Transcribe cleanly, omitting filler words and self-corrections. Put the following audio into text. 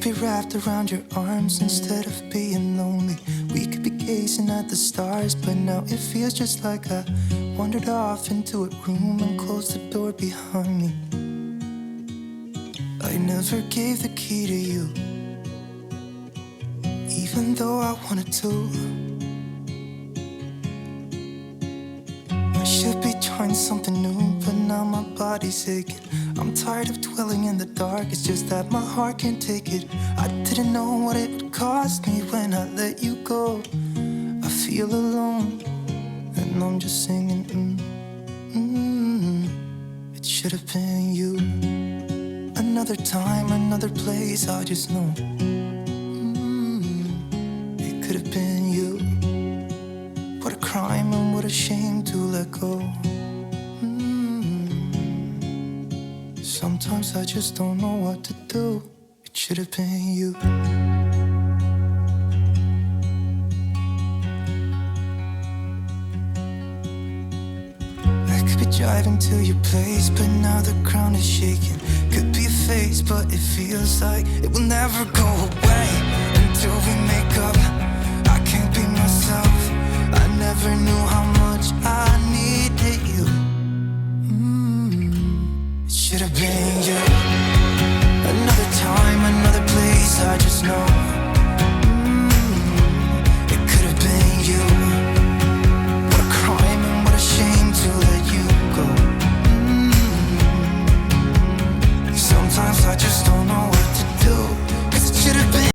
could be wrapped around your arms instead of being lonely. We could be gazing at the stars, but now it feels just like I wandered off into a room and closed the door behind me. I never gave the key to you, even though I wanted to. I should be trying something new, but now my body's aching. I'm tired of dwelling in the dark, it's just that my heart can't take it. I didn't know what it would cost me when I let you go. I feel alone, and I'm just singing, It should have been you. Another time, another place, I just know. It could have been you. What a crime and what a shame to let go. Sometimes I just don't know what to do. It should have been you. I could be driving to your place, but now the ground is shaking. Could be a phase, but it feels like it will never go away until we make up.